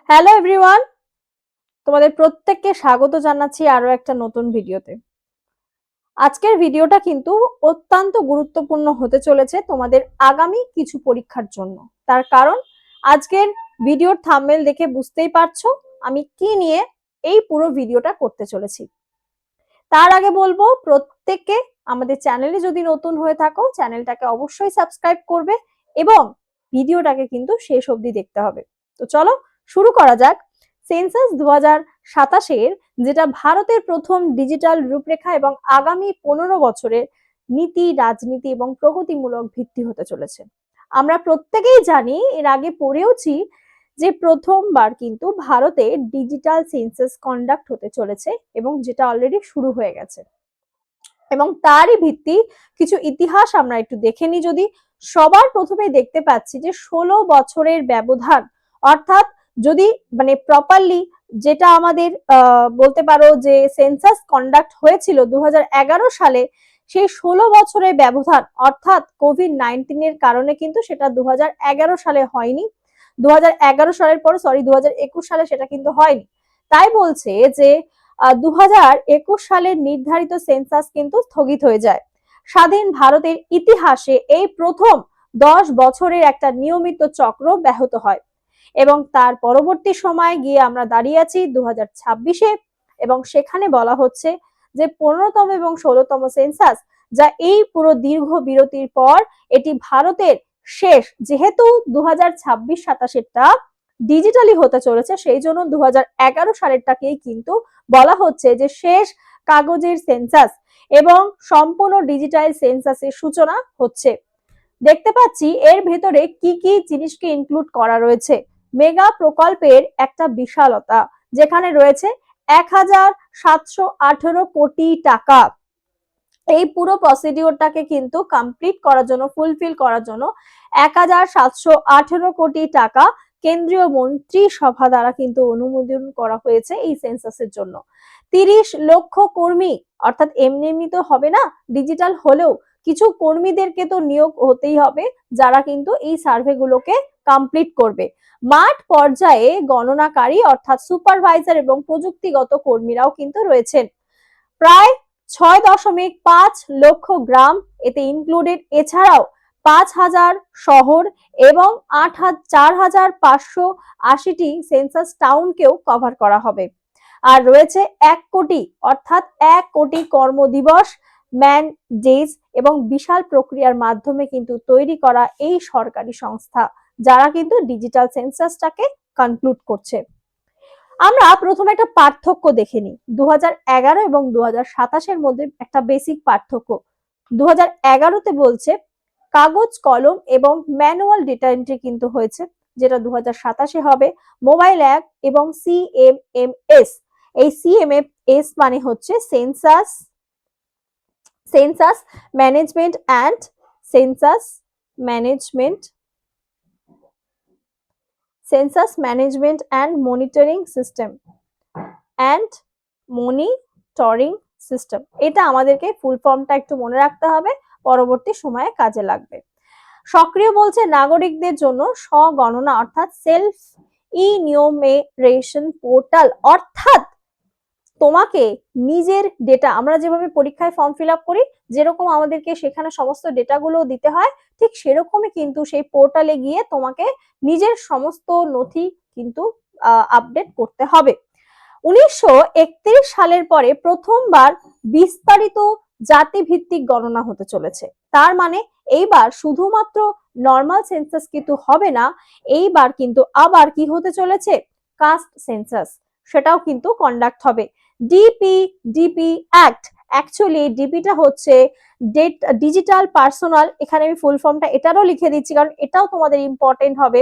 Hello everyone, তোমাদের প্রত্যেককে স্বাগত জানাচ্ছি আরো একটা নতুন ভিডিওতে। আজকের ভিডিওটা কিন্তু অত্যন্ত গুরুত্বপূর্ণ হতে চলেছে তোমাদের আগামী কিছু পরীক্ষার জন্য। তার কারণ আজকের ভিডিওর থাম্বনেল দেখে বুঝতেই পারছো আমি কি নিয়ে এই পুরো ভিডিওটা করতে চলেছি। তার আগে বলবো প্রত্যেককে আমাদের চ্যানেলে যদি নতুন হয়ে থাকো চ্যানেলটাকে অবশ্যই সাবস্ক্রাইব করবে এবং ভিডিওটাকে কিন্তু শেষ অবধি দেখতে হবে। তো চলো শুরু করা যাক। সেন্সাস 2027 যেটা ভারতের প্রথম ডিজিটাল রূপরেখা এবং আগামী 15 বছরের নীতি, রাজনীতি এবং প্রগতিমূলক ভিত্তি হতে চলেছে। আমরা প্রত্যেকেই জানি, এর আগে পড়েওছি যে প্রথমবার কিন্তু ভারতে ডিজিটাল সেন্সাস কন্ডাক্ট হতে চলেছে এবং যেটা অলরেডি শুরু হয়ে গেছে। এবং তারই ভিত্তি কিছু ইতিহাস আমরা একটু দেখে নিই। যদি সবার প্রথমে দেখতে পাচ্ছি যে 16 বছরের ব্যবধান, অর্থাৎ যদি মানে প্রপারলি যেটা আমাদের বলতে পারো যে সেন্সাস কন্ডাক্ট হয়েছিল 2011 সালে, সেই 16 বছরের ব্যবধান অর্থাৎ কোভিড-19 এর কারণে কিন্তু সেটা 2011 সালে হয়নি। 2011 সালের পর 2021 সালে সেটা কিন্তু হয়নি। তাই বলছে যে 2021 সালের নির্ধারিত সেন্সাস কিন্তু স্থগিত হয়ে যায়। স্বাধীন ভারতের ইতিহাসে এই প্রথম 10 বছরের একটা নিয়মিত চক্র ব্যাহত হয় এবং তার পরবর্তী সময় গিয়ে আমরা দাঁড়িয়ে আছি 2026-এ এবং সেখানে বলা হচ্ছে যে 15তম এবং 16তম সেন্সাস, যা এই পুরো দীর্ঘ বিরতির পর এটি ভারতের শেষ, যেহেতু 2026-27-এরটা ডিজিটালি হতে চলেছে সেই জন্য 2011 সালেরটাকেই কিন্তু বলা হচ্ছে যে শেষ কাগজের সেন্সাস এবং সম্পূর্ণ ডিজিটাল সেন্সাসের সূচনা হচ্ছে। দেখতে পাচ্ছি এর ভেতরে কি কি জিনিসকে ইনক্লুড করা রয়েছে। মেগা প্রকল্পের একটা বিশালতা, যেখানে রয়েছে 1718 কোটি টাকা। এই পুরো প্রসিডিওরটাকে কিন্তু কমপ্লিট করার জন্য, ফুলফিল করার জন্য 1718 কোটি টাকা কেন্দ্রীয় মন্ত্রিসভা দ্বারা কিন্তু অনুমোদন করা হয়েছে এই সেন্সাসের জন্য। 30 লক্ষ কর্মী, অর্থাৎ এমনি এমনি তো হবে না, ডিজিটাল হলেও কিছু কর্মীদেরকে তো নিয়োগ হতেই হবে যারা কিন্তু এই সার্ভে গুলোকে কমপ্লিট করবে। মাঠ পর্যায়ে গণনাকারী অর্থাৎ সুপারভাইজার এবং প্রযুক্তিগত কর্মীরাও কিন্তু রয়েছেন। প্রায় 6.5 লক্ষ গ্রাম এতে ইনক্লুডেড। এছাড়াও 5,000 শহর এবং 4,580টি সেন্সাস টাউনকেও কভার করা হবে। আর রয়েছে 1 কোটি, অর্থাৎ 1 কোটি কর্মদিবস, ম্যান ডেজ এবং বিশাল প্রক্রিয়ার মাধ্যমে কিন্তু তৈরি করা এই সরকারি সংস্থা যারা কিন্তু ডিজিটাল সেন্সাসটাকে কনক্লুড করছে। আমরা প্রথমে একটা পার্থক্য দেখে নিই 2011 এবং 2027-এর মধ্যে একটা বেসিক পার্থক্য। 2011-তে বলছে কাগজ কলম এবং ম্যানুয়াল ডেটা এন্ট্রি কিন্তু হয়েছে, যেটা 2027-এ হবে মোবাইল অ্যাপ এবং সিএমএমএস। এই সিএমএমএস মানে হচ্ছে census management and census management and monitoring system এটা আমাদেরকে ফুল ফর্মটা একটু মনে রাখতে হবে, পরবর্তী সময়ে কাজে লাগবে। সক্রিয় বলছে নাগরিকদের জন্য স্বগণনা অর্থাৎ সেলফ ইনিউমেরেশন পোর্টাল, অর্থাৎ তোমাকে নিজের ডেটা, আমরা যেভাবে পরীক্ষায় ফর্ম ফিল আপ করি যেরকম আমাদেরকে সেখানে সমস্ত ডেটাগুলো দিতে হয়, ঠিক সেরকমই কিন্তু সেই পোর্টালে গিয়ে তোমাকে নিজের সমস্ত নথি কিন্তু আপডেট করতে হবে। 1931 সালের পরে প্রথমবার বিস্তারিত জাতিভিত্তিক গণনা হতে চলেছে। তার মানে এইবার শুধুমাত্র নর্মাল সেন্সাস কিন্তু হবে না, এইবার কিন্তু আবার কি হতে চলেছে, কাস্ট সেন্সাস, সেটাও কিন্তু কন্ডাক্ট হবে। ডিপি অ্যাক্ট, অ্যাকচুয়ালি ডিপিটা হচ্ছে ডিজিটাল পার্সোনাল, এখানে আমি ফুল ফর্মটা এটারও লিখে দিচ্ছি কারণ এটাও তোমাদের ইম্পর্টেন্ট হবে,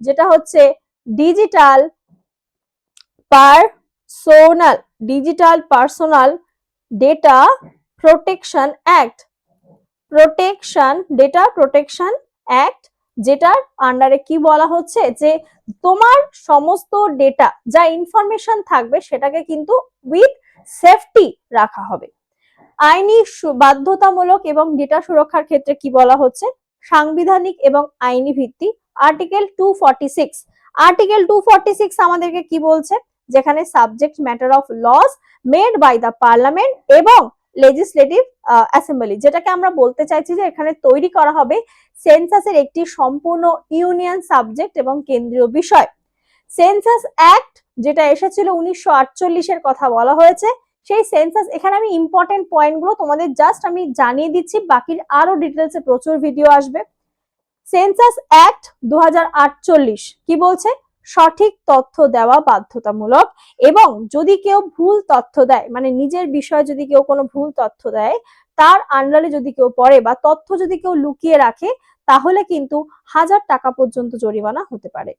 যেটা হচ্ছে digital personal data protection act, যেটার আন্ডারে কি বলা হচ্ছে যে তোমার সমস্ত ডেটা যা ইনফরমেশন থাকবে সেটাকে কিন্তু উইথ সেফটি রাখা হবে। আইনি বাধ্যতামূলক এবং ডেটা সুরক্ষার ক্ষেত্রে কি বলা হচ্ছে, সাংবিধানিক এবং আইনি ভিত্তি, আর্টিকেল 246 আর্টিকেল 246 আমাদেরকে কি বলছে, যেখানে subject matter of laws made by the parliament এবং লেজিসলেটিভ অ্যাসেম্বলি, যেটাকে আমরা বলতে চাইছি যে এখানে তৈরি করা হবে সেন্সাসের একটি সম্পূর্ণ ইউনিয়ন সাবজেক্ট এবং কেন্দ্রীয় বিষয়। সেন্সাস অ্যাক্ট যেটা এসেছিল 1948 এর কথা বলা হয়েছে, সেই সেন্সাস, এখানে আমি ইম্পর্টেন্ট পয়েন্টগুলো তোমাদের জাস্ট আমি জানিয়ে দিচ্ছি, বাকির আরো ডিটেলসে প্রচুর ভিডিও আসবে। সেন্সাস অ্যাক্ট 2048 কি বলছে, সঠিক তথ্য দেওয়া বাধ্যতামূলক, এবং যদি কেউ ভুল তথ্য দেয়, মানে নিজের বিষয়ে যদি কেউ কোনো ভুল তথ্য দেয়, তার আন্ডারে যদি কেউ পড়ে বা তথ্য যদি কেউ লুকিয়ে রাখে, তাহলে কিন্তু 1000 টাকা পর্যন্ত জরিমানা হতে পারে।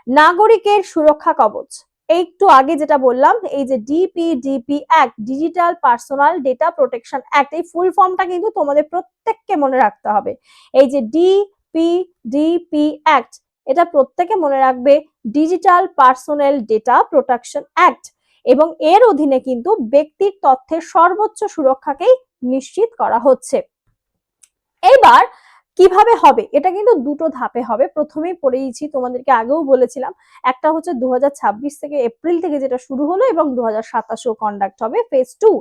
নাগরিকের সুরক্ষা কবচ, একটু আগে যেটা বললাম, এই যে DPDP act, digital personal data protection act, এই ফুল ফর্মটা কিন্তু তোমাদের প্রত্যেককে মনে রাখতে হবে। এই যে ডিপিডিপি অ্যাক্ট, এটা প্রত্যেকে মনে রাখবে, digital personal data protection act, এবং এর অধীনে কিন্তু ব্যক্তির তথ্যের সর্বোচ্চ সুরক্ষাকেই নিশ্চিত করা হচ্ছে। এইবার কিভাবে হবে, এটা কিন্তু দুটো ধাপে হবে, প্রথমেই পড়েইছি, তোমাদেরকে আগেও বলেছিলাম, একটা হচ্ছে 2026 থেকে এপ্রিল থেকে যেটা শুরু হলো, এবং 2027-এও কন্ডাক্ট হবে ফেজ 2।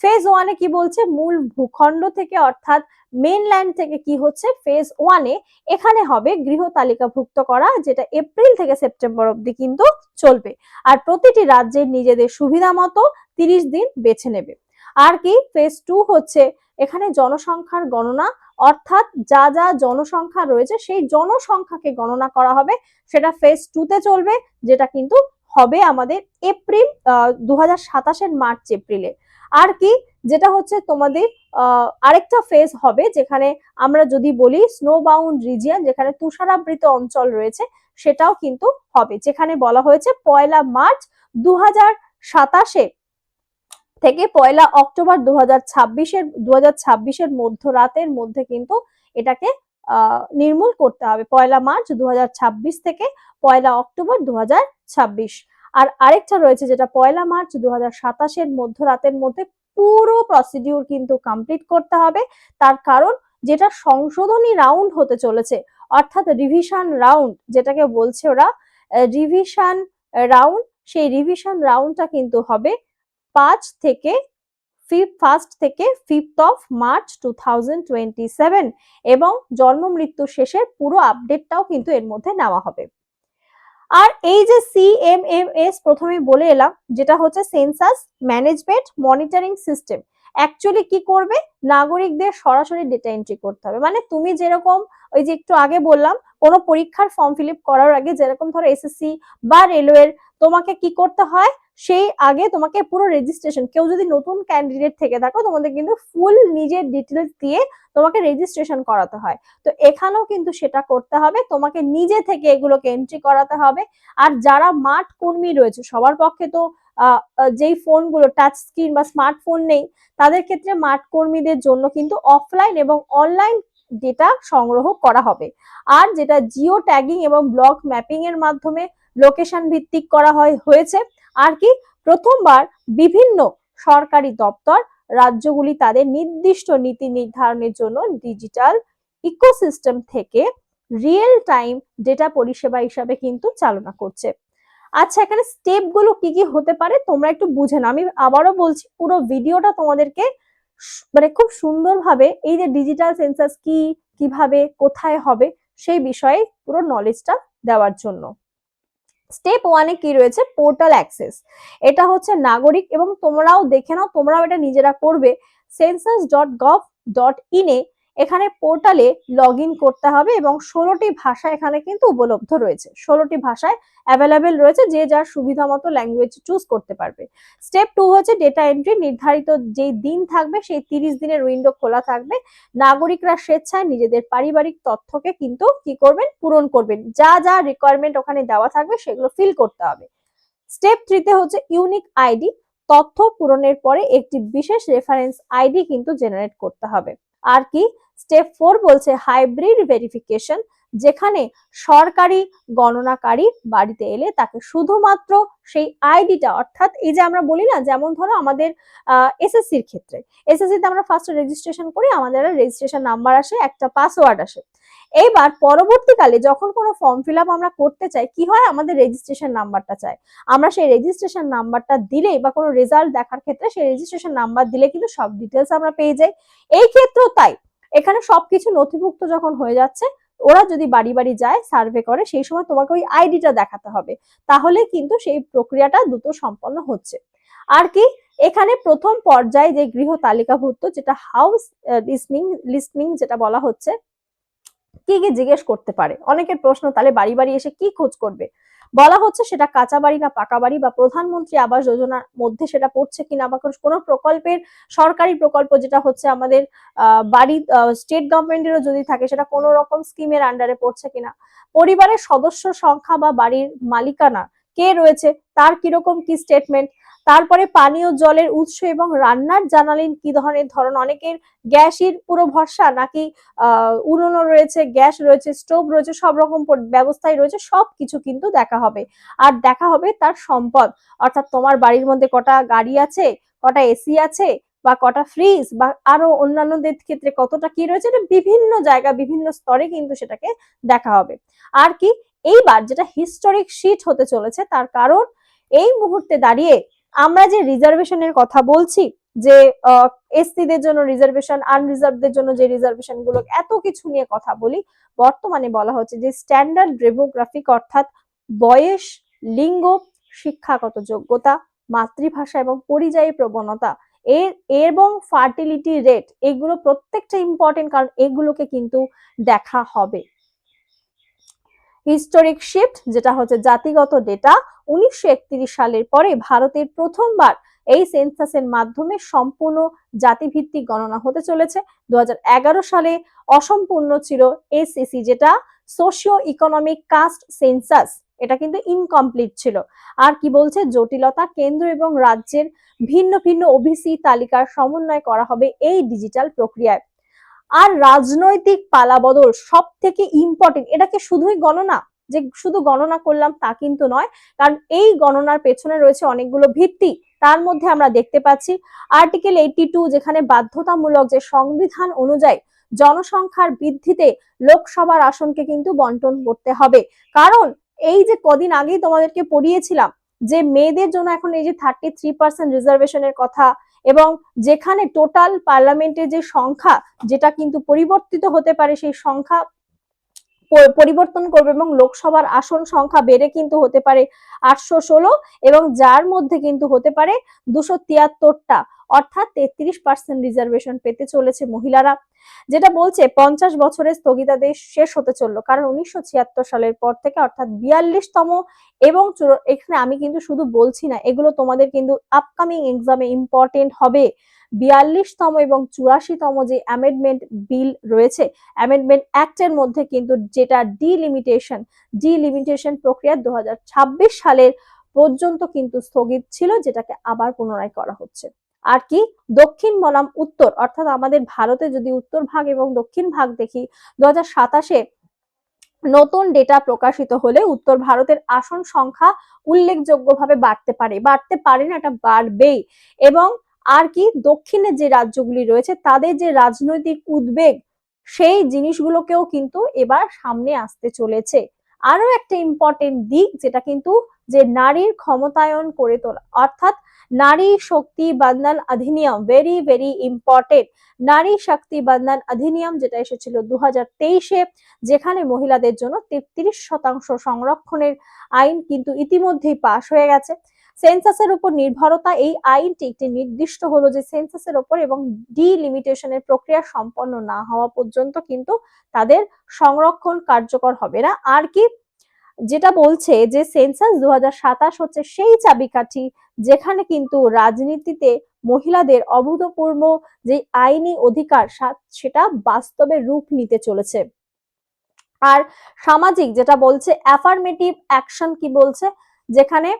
ফেজ 1-এ কি বলছে, মূল ভূখণ্ড থেকে অর্থাৎ মেইনল্যান্ড থেকে কি হচ্ছে, ফেজ 1-এ এখানে হবে গৃহ তালিকাভুক্ত করা, যেটা এপ্রিল থেকে সেপ্টেম্বর অবধি কিন্তু চলবে, আর প্রতিটি রাজ্যের নিজেদের সুবিধা মতো 30 দিন বেছে নেবে। আর কি, ফেজ 2 হচ্ছে এখানে জনসংখ্যার গণনা, অর্থাৎ যা যা জনসংখ্যা রয়েছে সেই জনসংখ্যাকে গণনা করা হবে, সেটা ফেজ 2-তে চলবে, যেটা কিন্তু হবে আমাদের এপ্রিল 2027-এর মার্চ এপ্রিলে। আর কি, যেটা হচ্ছে তোমাদের আরেকটা ফেজ হবে, যেখানে আমরা যদি বলি স্নো বাউন্ড রিজিয়ন, যেখানে তুষারাবৃত অঞ্চল রয়েছে, সেটাও কিন্তু হবে, যেখানে বলা হয়েছে 1 মার্চ 2027 থেকে 1 অক্টোবর 2026-এর মধ্যরাতের মধ্যে কিন্তু এটাকে নির্মূল করতে হবে, 1 মার্চ 2026 থেকে 1 অক্টোবর 2026। আর আরেকটা রয়েছে যেটা 1 মার্চ 2027-এর মধ্যরাতের মধ্যে পুরো প্রসিডিউর কিন্তু কমপ্লিট করতে হবে, তার কারণ যেটা সংশোধনী রাউন্ড হতে চলেছে, অর্থাৎ রিভিশন রাউন্ড যেটাকে বলছে ওরা, রিভিশন রাউন্ড, সেই রিভিশন রাউন্ডটা কিন্তু হবে 1 থেকে 5 মার্চ 2027, এবং জন্ম মৃত্যু শেষের পুরো আপডেটটাও কিন্তু এর মধ্যে নেওয়া হবে। আর এই যে সিএমএমএস প্রথমে বলে এলাম, যেটা হচ্ছে census management monitoring system, actually কি করবে, নাগরিকদের সরাসরি ডেটা এন্ট্রি করতে হবে, মানে তুমি যেরকম ওই যে একটু আগে বললাম, কোনো পরীক্ষার ফর্ম ফিল আপ করার আগে যেরকম ধরো এসএসসি বা রেলওয়ের তোমাকে কি করতে হয়, সেই আগে তোমাকে পুরো রেজিস্ট্রেশন, কেউ যদি নতুন ক্যান্ডিডেট থেকে থাকো, তোমাদের কিন্তু ফুল নিজের ডিটেলস দিয়ে তোমাকে রেজিস্ট্রেশন করাতে হয়, তো এখানেও কিন্তু সেটা করতে হবে, তোমাকে নিজে থেকে এগুলোকে এন্ট্রি করাতে হবে। আর যারা মাঠ কর্মী রয়েছে, সবার পক্ষে তো যেই ফোনগুলো টাচ স্ক্রিন বা স্মার্টফোন নেই, তাদের ক্ষেত্রে মাঠ কর্মীদের জন্য কিন্তু অফলাইন এবং অনলাইন ডেটা সংগ্রহ করা হবে। আর যেটা জিও ট্যাগিং এবং ব্লক ম্যাপিং এর মাধ্যমে লোকেশন ভিত্তিক করা হয়েছে। আর কি, প্রথমবার বিভিন্ন সরকারি দপ্তর, রাজ্যগুলি তাদের নির্দিষ্ট নীতি নির্ধারণের জন্য ডিজিটাল ইকোসিস্টেম থেকে রিয়েল টাইম ডেটা পরিষেবা হিসাবে কিন্তু চালনা করছে। আচ্ছা, এখানে স্টেপ গুলো কি কি হতে পারে তোমরা একটু বুঝে নাও, আমি আবারও বলছি, পুরো ভিডিওটা তোমাদেরকে মানে খুব সুন্দরভাবে এই যে ডিজিটাল সেন্সাস কি, কিভাবে, কোথায় হবে, সেই বিষয়ে পুরো নলেজটা দেওয়ার জন্য। স্টেপ 1-এ কি রয়েছে, পোর্টাল অ্যাক্সেস, এটা হচ্ছে নাগরিক, এবং তোমরাও দেখে নাও, তোমরাও এটা নিজেরা করবে, census.gov.in-এ এখানে পোর্টালে লগ ইন করতে হবে, এবং 16টি ভাষা এখানে কিন্তু উপলব্ধ রয়েছে, 16টি ভাষায় অ্যাভেলেবেল রয়েছে, যে যার সুবিধা মতো ল্যাঙ্গুয়েজ চুজ করতে পারবে। স্টেপ 2 হচ্ছে ডেটা এন্ট্রি, নির্ধারিত যে দিন থাকবে সেই 30 দিনের উইন্ডো খোলা থাকবে, নাগরিকরা স্বেচ্ছায় নিজেদের পারিবারিক তথ্যকে কিন্তু কি করবেন, পূরণ করবেন, যা যা রিকোয়ারমেন্ট ওখানে দেওয়া থাকবে সেগুলো ফিল করতে হবে। স্টেপ 3-তে হচ্ছে ইউনিক আইডি, তথ্য পূরণের পরে একটি বিশেষ রেফারেন্স আইডি কিন্তু জেনারেট করতে হবে। আর কি, স্টেপ 4 বলছে হাইব্রিড ভেরিফিকেশন, যেখানে সরকারি গণনাকারী বাড়িতে এলে তাকে শুধুমাত্র সেই আইডিটা, অর্থাৎ এই যে আমরা বলি না, যেমন ধরো আমাদের এসএসসির ক্ষেত্রে, এসএসসিতে আমরা ফার্স্ট রেজিস্ট্রেশন করি, আমাদের রেজিস্ট্রেশন নাম্বার আসে, একটা পাসওয়ার্ড আসে, এইবার পরবর্তীকালে যখন কোনো ফর্ম ফিল আপ আমরা করতে চাই, কি হয়, আমাদের রেজিস্ট্রেশন নাম্বারটা চাই। আমরা সেই রেজিস্ট্রেশন নাম্বারটা দিলেই বা কোনো রেজাল্ট দেখার ক্ষেত্রে সেই রেজিস্ট্রেশন নাম্বার দিলে কিন্তু সব ডিটেলস আমরা পেয়ে যাই। এই ক্ষেত্রেও তাই, এখানে সবকিছু নথিভুক্ত যখন হয়ে যাচ্ছে, ওরা যদি বাড়ি বাড়ি যায় সার্ভে করে, সেই সময় তোমাকে ওই আইডিটা দেখাতে হবে, তাহলে কিন্তু সেই প্রক্রিয়াটা দ্রুত সম্পন্ন হচ্ছে। আর কি, এখানে প্রথম পর্যায়ে যে গৃহ তালিকাভুক্ত, যেটা হাউস লিস্টিং যেটা বলা হচ্ছে, কি কি জিজ্ঞেস করতে পারে, অনেকের প্রশ্ন, তাহলে বাড়ি বাড়ি এসে কি খোঁজ করবে। বলা হচ্ছে সেটা কাঁচা বাড়ি না পাকা বাড়ি, বা প্রধানমন্ত্রী আবাস যোজনার মধ্যে সেটা পড়ছে কিনা, বা কোনো প্রকল্পের সরকারি প্রকল্প যেটা হচ্ছে আমাদের বাড়ি স্টেট গভর্নমেন্টেরও যদি থাকে, সেটা কোনো রকম স্কিমের আন্ডারে পড়ছে কিনা, পরিবারের সদস্য সংখ্যা বা বাড়ির মালিকানা কে রয়েছে তার কিরকম কি স্টেটমেন্ট, তারপরে পানীয় জলের উৎস এবং রান্নার জানালেন কি ধরন, অনেকের গ্যাসের পুরো ভরসা নাকি উনুনও রয়েছে, গ্যাস রয়েছে, স্টোভ রয়েছে, সব রকম ব্যবস্থাই রয়েছে, সবকিছু কিন্তু দেখা হবে। আর দেখা হবে তার সম্পদ, অর্থাৎ তোমার বাড়ির মধ্যে কটা গাড়ি আছে, কটা এসি আছে, বা কটা ফ্রিজ, বা আরো অন্যান্যদের ক্ষেত্রে কতটা কি রয়েছে, এটা বিভিন্ন জায়গা বিভিন্ন স্তরে কিন্তু সেটাকে দেখা হবে। আর কি, এইবার যেটা হিস্টোরিক শিট হতে চলেছে, তার কারণ এই মুহূর্তে দাঁড়িয়ে আমরা যে রিজার্ভেশনের কথা বলছি, যে এসসিদের জন্য রিজার্ভেশন, আনরিজার্ভদের জন্য যে রিজার্ভেশন গুলো, এত কিছু নিয়ে কথা বলি, বর্তমানে বলা হচ্ছে যে স্ট্যান্ডার্ড ডেমোগ্রাফিক, অর্থাৎ বয়স, লিঙ্গ, শিক্ষাগত যোগ্যতা, মাতৃভাষা এবং পরিযায়ী প্রবণতা এবং ফার্টিলিটি রেট, এগুলো প্রত্যেকটা ইম্পর্টেন্ট, কারণ এগুলোকে কিন্তু দেখা হবে। হিস্টোরিক শিফট যেটা হচ্ছে জাতিগত ডেটা, 1931 সালের পরে ভারতের প্রথমবার এই সেন্সাসের মাধ্যমে সম্পূর্ণ জাতিভিত্তিক গণনা হতে চলেছে। 2011 সালে অসম্পূর্ণ ছিল এসইসি, যেটা সোশিও ইকোনমিক কাস্ট সেন্সাস, এটা কিন্তু ইনকমপ্লিট ছিল। আর কি বলছে, জটিলতা, কেন্দ্র এবং রাজ্যের ভিন্ন ভিন্ন ওবিসি তালিকার সমন্বয় করা হবে এই ডিজিটাল প্রক্রিয়ায়। আর রাজনৈতিক পালাবদল সব থেকে ইম্পর্টেন্ট, এটাকে শুধুই গণনা, যে শুধু গণনা করলাম তা কিন্তু নয়, কারণ এই গণনার পেছনে রয়েছে অনেকগুলো ভিত্তি। তার মধ্যে আমরা দেখতে পাচ্ছি আর্টিকেল 82, যেখানে বাধ্যতামূলক যে সংবিধান অনুযায়ী জনসংখ্যার বৃদ্ধিতে লোকসভার আসনকে কিন্তু বন্টন করতে হবে। কারণ এই যে কদিন আগেই তোমাদেরকে পড়িয়েছিলাম যে মেয়েদের জন্য এখন এই যে 33% রিজার্ভেশনের কথা, এবং যেখানে টোটাল পার্লামেন্টের যে সংখ্যা, যেটা কিন্তু পরিবর্তিত হতে পারে, সেই সংখ্যা পরিবর্তন করবে, এবং লোকসভার আসন সংখ্যা বেড়ে কিন্তু হতে পারে 816, এবং যার মধ্যে কিন্তু হতে পারে 273টা, অর্থাৎ 33% রিজার্ভেশন পেতে চলেছে মহিলারা। যেটা বলছে 50 বছরের স্থগিতাদেশ শেষ হতে চললো, কারণ 1976 সালের পর থেকে, অর্থাৎ 42তম, এবং এখানে আমি কিন্তু শুধু বলছি না, এগুলো তোমাদের কিন্তু আপকামিং এক্সামে ইম্পর্টেন্ট হবে। 42তম এবং 84তম যে অ্যামেন্ডমেন্ট বিল রয়েছে, অ্যামেন্ডমেন্ট অ্যাক্টের মধ্যে কিন্তু, যেটা ডিলিমিটেশন প্রক্রিয়া 2026 সালের পর্যন্ত কিন্তু স্থগিত ছিল, যেটাকে আবার পুনরায় করা হচ্ছে। আর কি, দক্ষিণ বনাম উত্তর, অর্থাৎ আমাদের ভারতে যদি উত্তর ভাগ এবং দক্ষিণ ভাগ দেখি, 2027-এ নতুন ডেটা প্রকাশিত হলে উত্তর ভারতের আসন সংখ্যা উল্লেখযোগ্যভাবে বাড়তে পারে না, এটা বাড়বেই। এবং আর কি, দক্ষিণের যে রাজ্যগুলি রয়েছে তাদের যে রাজনৈতিক উদ্বেগ, সেই জিনিসগুলোকেও কিন্তু এবার সামনে আসতে চলেছে। আরো একটা ইম্পর্টেন্ট দিক, যেটা কিন্তু যে নারীর ক্ষমতায়ন করে তোলা, অর্থাৎ নারী শক্তি বন্ধন অধিনিয়ম, ভেরি ভেরি ইম্পর্টেন্ট। নারী শক্তি বন্ধন অধিনিয়ম যেটা এসেছিল 2023-এ, যেখানে মহিলাদের জন্য 33% সংরক্ষণের আইন কিন্তু ইতিমধ্যেই পাশ হয়ে গেছে। সেন্সাসের উপর নির্ভরতা, এই আইনটি একটি নির্দিষ্ট হলো যে সেন্সাসের উপর এবং ডিলিমিটেশনের প্রক্রিয়া সম্পন্ন না হওয়া পর্যন্ত কিন্তু তাদের সংরক্ষণ কার্যকর হবে না। আর কি, যেটা বলছে যে সেন্সাস 2027 হচ্ছে সেই চাবিকাঠি, যেখানে কিন্তু রাজনীতিতে মহিলাদের অভূতপূর্ব যে আইনি অধিকার, সেটা বাস্তবে রূপ নিতে চলেছে। আর সামাজিক, যেটা বলছে অ্যাফার্মেটিভ অ্যাকশন, কি বলছে, যেখানে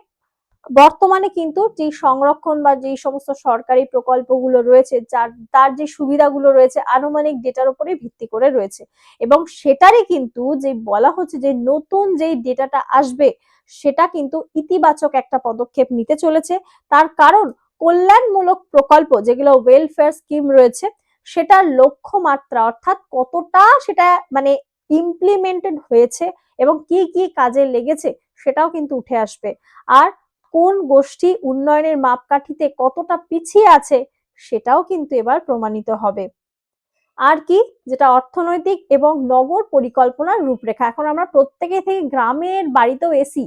বর্তমানে কিন্তু যে সংরক্ষণ বা যে সমস্ত সরকারি প্রকল্পগুলো রয়েছে, তার যে সুবিধাগুলো রয়েছে আনুমানিক ডেটার উপরে ভিত্তি করে রয়েছে, এবং সেটারই কিন্তু যে বলা হচ্ছে যে নতুন যেই ডেটাটা আসবে, সেটা কিন্তু ইতিবাচক একটা পদক্ষেপ নিতে চলেছে। তার কারণ কল্যাণমূলক প্রকল্প, যেগুলো ওয়েলফেয়ার স্কিম রয়েছে, সেটার লক্ষ্যমাত্রা, অর্থাৎ কতটা সেটা মানে ইমপ্লিমেন্টেড হয়েছে এবং কি কি কাজে লেগেছে সেটাও কিন্তু উঠে আসবে। আর কোন গোষ্ঠী উন্নয়নের মাপকাঠিতে কতটা পিছিয়ে আছে সেটাও কিন্তু এবার প্রমাণিত হবে। আর কি, যেটা অর্থনৈতিক এবং নগর পরিকল্পনার রূপরেখা। এখন আমরা প্রত্যেকে থেকে গ্রামের বাড়িতেও এসি,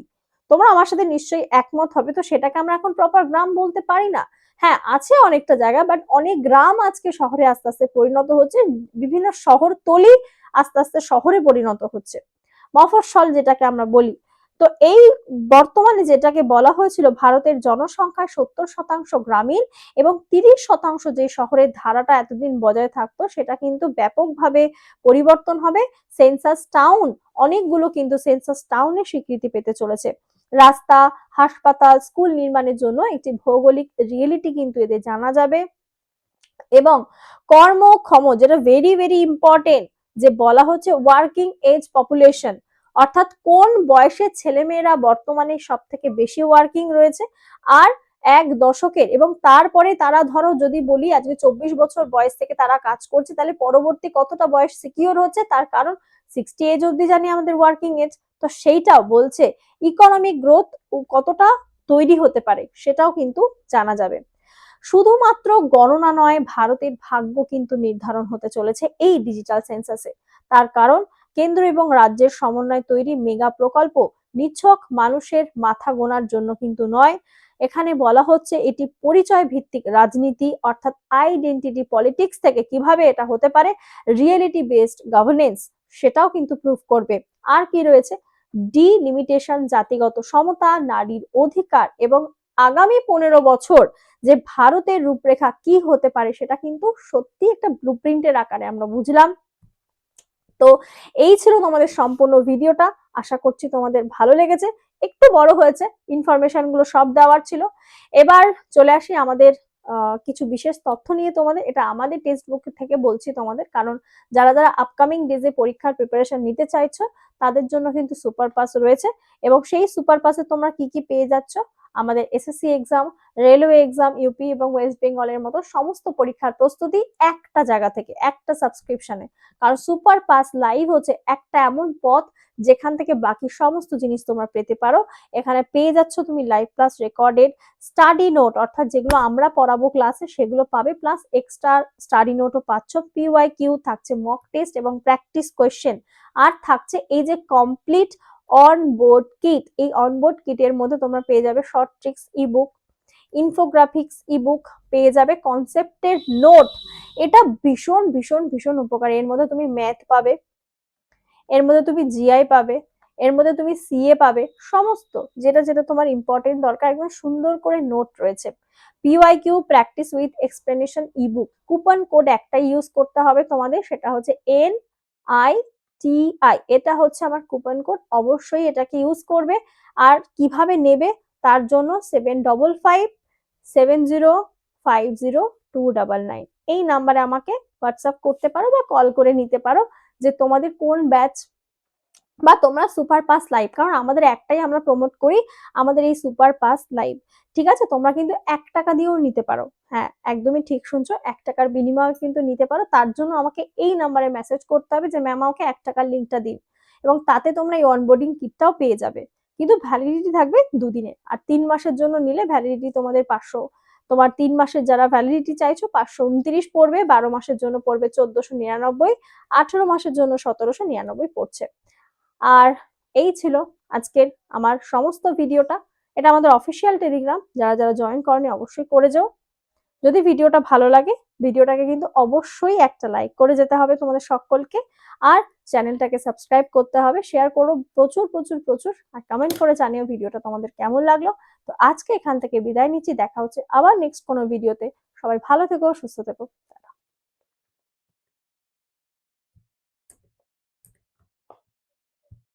তোমরা আমার সাথে নিশ্চয়ই একমত হবে। তো সেটাকে আমরা এখন প্রপার গ্রাম বলতে পারি না। হ্যাঁ, আছে অনেকটা জায়গা, বাট অনেক গ্রাম আজকে শহরে আস্তে আস্তে পরিণত হচ্ছে, বিভিন্ন শহরতলি আস্তে আস্তে শহরে পরিণত হচ্ছে, মফস্বল যেটাকে আমরা বলি। তো এই বর্তমানে যেটাকে বলা হয়েছিল ভারতের জনসংখ্যার 70% গ্রামীণ এবং 30% যে শহরের ধারাটা এতদিন বজায় থাকতো সেটা কিন্তু ব্যাপকভাবে পরিবর্তন হবে। সেন্সাস টাউন, অনেকগুলো কিন্তু সেন্সাস টাউনে স্বীকৃতি পেতে চলেছে। রাস্তা, হাসপাতাল, স্কুল নির্মাণের জন্য একটি ভৌগোলিক রিয়েলিটি কিন্তু এদের জানা যাবে। এবং কর্মক্ষম, যেটা ভেরি ভেরি ইম্পর্টেন্ট, যে বলা হচ্ছে ওয়ার্কিং এজ পপুলেশন, অর্থাৎ কোন বয়সের ছেলেমেয়েরা বর্তমানে সব থেকে বেশি ওয়ার্কিং রয়েছে। আর এক দশকের এবং তারপরে তারা, ধরো যদি বলি আজকে 24 বছর বয়স থেকে তারা কাজ করছে, তাহলে পরবর্তী কতটা বয়স সিকিউর হচ্ছে, তার কারণ 60 এজ অব্দি জানি আমাদের ওয়ার্কিং এজ। তো সেইটাও বলছে ইকোনমিক গ্রোথ কতটা তৈরি হতে পারে সেটাও কিন্তু জানা যাবে। শুধুমাত্র গণনা নয়, ভারতের ভাগ্য কিন্তু নির্ধারণ হতে চলেছে এই ডিজিটাল সেন্সাসে। তার কারণ কেন্দ্র এবং রাজ্যের সমন্বয় তৈরি মেগা প্রকল্প নিছক মানুষের মাথা গোনার জন্য কিন্তু নয়। এখানে বলা হচ্ছে এটি পরিচয় ভিত্তিক রাজনীতি, অর্থাৎ আইডেন্টিটি পলিটিক্স থেকে কিভাবে এটা হতে পারে রিয়েলিটি বেসড গভর্নেন্স, সেটাও কিন্তু প্রুফ করবে। আর কি রয়েছে, ডিলিমিটেশন, জাতিগত সমতা, নারীর অধিকার এবং আগামী 15 বছর যে ভারতের রূপরেখা কি হতে পারে সেটা কিন্তু সত্যি একটা ব্লুপ্রিন্টের আকারে আমরা বুঝলাম। তো এই ছিল তোমাদের সম্পূর্ণ ভিডিওটা, আশা করছি তোমাদের ভালো লেগেছে। একটু বড় হয়েছে, ইনফরমেশন গুলো সব দেওয়ার ছিল। এবার চলে আসি আমাদের কিছু বিশেষ তথ্য নিয়ে তোমাদের, এটা আমাদের টেক্সট বুক থেকে বলছি তোমাদের, কারণ যারা যারা আপকামিং ডেজে পরীক্ষার প্রিপারেশন নিতে চাইছো তাদের জন্য কিন্তু সুপার পাস রয়েছে। এবং সেই সুপার পাসে তোমরা কি কি পেয়ে যাচ্ছ, আমাদের SSC exam, railway exam, UP এবং ওয়েস্ট বেঙ্গলের মতো সমস্ত পরীক্ষার প্রস্তুতি একটা জায়গা থেকে, একটা সাবস্ক্রিপশনে। কারণ সুপার পাস লাইভ হচ্ছে একটা এমন পথ যেখান থেকে বাকি সমস্ত জিনিস তোমরা পেতে পারো। এখানে পেয়ে যাচ্ছ তুমি live plus recorded study note, অর্থাৎ যেগুলো আমরা পড়াবো ক্লাসে সেগুলো পাবে, প্লাস এক্সট্রা স্টাডি নোটও পাচ্ছ। পিওয়াই কিউ থাকছে, মক টেস্ট এবং প্র্যাকটিস কোয়েশ্চেন। আর থাকছে এই যে কমপ্লিট অনবোর্ড কিট, এই অনবোর্ড কিটের মধ্যে তোমরা পেয়ে যাবে short tricks ebook, infographics ebook, পেয়ে যাবে কনসেপ্টের নোট। এটা ভীষণ ভীষণ ভীষণ উপকারী। এর মধ্যে তুমি ম্যাথ পাবে, এর মধ্যে তুমি জিআই পাবে, এর মধ্যে তুমি সিএ পাবে, সমস্ত যেটা যেটা তোমার ইম্পর্টেন্ট দরকার একদম সুন্দর করে নোট রয়েছে। PYQ practice with explanation ebook, coupon code একটা ইউজ করতে হবে তোমাদের, সেটা হচ্ছে NITI, এটা হচ্ছে আমার কুপন কোড, অবশ্যই এটাকে ইউজ করবে। আর কিভাবে নেবে তার জন্য 7550502999 এই নাম্বারে আমাকে হোয়াটসঅ্যাপ করতে পারো বা কল করে নিতে পারো যে তোমাদের কোন ব্যাচ বা তোমরা সুপার পাস লাইভ, কারণ আমাদের একটাই আমরা প্রমোট করি, আমাদের এই সুপার পাস লাইভ। ঠিক আছে, তোমরা কিন্তু 1 টাকা দিয়েও নিতে পারো। হ্যাঁ, একদমই ঠিক শুনছো, 1 টাকার বিনিময়ে কিন্তু নিতে পারো। তার জন্য আমাকে এই নাম্বারে মেসেজ করতে হবে যে ম্যাম আমাকে 1 টাকার লিঙ্কটা দিন, এবং তাতে তোমরা এই অনবোর্ডিং কিটটাও পেয়ে যাবে। কিন্তু ভ্যালিডিটি থাকবে 2 দিনের, আর 3 মাসের জন্য নিলে ভ্যালিডিটি তোমাদের 500, তোমার 3 মাসের যারা ভ্যালিডিটি চাইছো 529 পড়বে, 12 মাসের জন্য পড়বে 1499, 18 মাসের জন্য 1799 পড়ছে। আর এই ছিল আজকের আমার সমস্ত ভিডিওটা। এটা আমাদের অফিসিয়াল টেলিগ্রাম, যারা যারা জয়েন করনি অবশ্যই করে যাও। যদি ভিডিওটা ভালো লাগে ভিডিওটাকে কিন্তু অবশ্যই একটা লাইক করে যেতে হবে তোমাদের সকলকে, আর চ্যানেলটাকে সাবস্ক্রাইব করতে হবে, শেয়ার করো প্রচুর প্রচুর প্রচুর, আর কমেন্ট করে জানিও ভিডিওটা তোমাদের কেমন লাগলো। তো আজকে এখান থেকে বিদায় নিচ্ছি, দেখা হচ্ছে আবার নেক্সট কোনো ভিডিওতে। সবাই ভালো থেকো, সুস্থ থেকো।